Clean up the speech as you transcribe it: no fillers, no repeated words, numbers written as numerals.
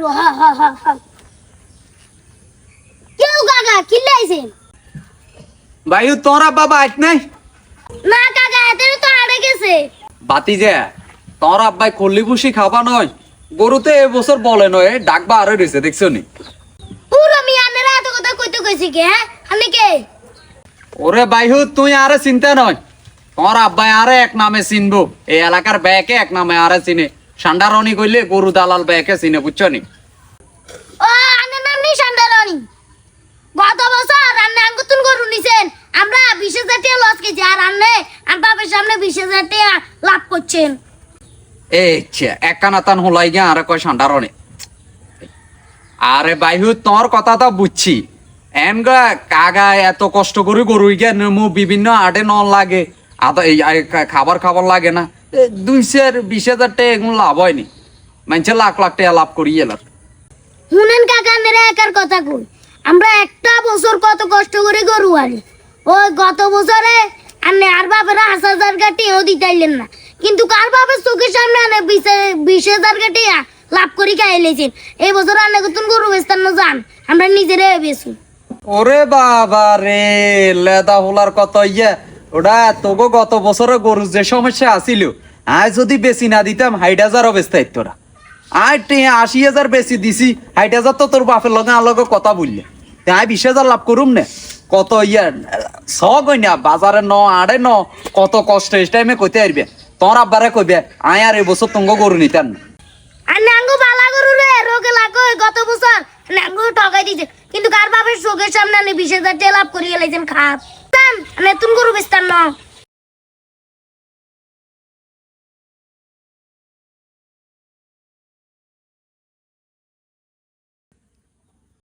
করবো হা হা হা হা কেউ কাকা কিল্লাইছেন ভাইও তোর আব্বা বাইক নাই না কাকা এদের তো আড়ে গেছে বাতি যে তোর আব্বাই খল্লি ভুসি খাবা নয় গরুতে এবছর বলে নয় ডাকবা আরো রয়েছে দেখছো নি পুরো মিয়ানেরা এত কথা কইতে কইছি কে হ্যাঁ আমি কে ওরে বাইহু তুই আরে চিন্তা নয় তোর আব্বাই আরে এক নামে চিনবো এই এলাকার ব্যাকে এক নামে আরে চিনে সান্ডারনি কইলে গরু দালাল ব্যাকে চিনে বুঝছো নি ও আনে নাম নি সান্দারনি গত বছর রান্না আঙ্গুতুন গরু নিছেন আমরা 20,000 টাকা লস গেছি আর আন্নে আর বাবার সামনে 20,000 টাকা লাভ করছেন এক কানাতান হলাই গিয়া আরে কয় সান্ডারনি আরে বাইহু তোর কথা তো বুঝছি এনগা কাগা এত কষ্ট করে গরু গিয়া নেমু বিভিন্ন আটে নন লাগে আদা এই খাবার খাবার লাগে না 220,000 টাকা এগুলো লাভ হয়নি মানুষে লাখ লাখ টাকা লাভ করি এলার শুনেন কাকা মেরে একার কথা কই আমরা একটা বছর কত কষ্ট করে গরু আনি ওই গত বছরে আনে আর বাপেরা 1,000 টাকাও দিতাইলেন না কিন্তু কার বাপের চোখের সামনে আনে 20,000 টাকা লাভ করি খাইলেছেন এই বছর আনে নতুন গরু বেচতাম না যান আমরা নিজেরে বেচু ওরে বাবা রে লেদা হোলার কত ইয়া ওটা তোগো গত বছরে গরু যে সমস্যা আসিল আজ যদি বেশি না দিতাম 60,000 বেচতে তোরা আর 80,000 বেশি দিছি 60,000 তো তোর বাপের লগে আলোকে কথা বললে তাই 20,000 লাভ করুম না কত ইয়া সগই না বাজারে ন আড়ে ন কত কষ্ট এই টাইমে কইতে আসবে তোর আব্বারে কইবে আয় আর এই বছর তঙ্গ গরু নিতাম না আর নাঙ্গু বালা গরু রে রোগে লাগো গত বছর নাঙ্গু ঠকাই দিছে কিন্তু কার বাপের চোখের সামনে আনে 20,000 টাকা লাভ করি গেলেছেন খাপ নতুন গরু বেচতাম না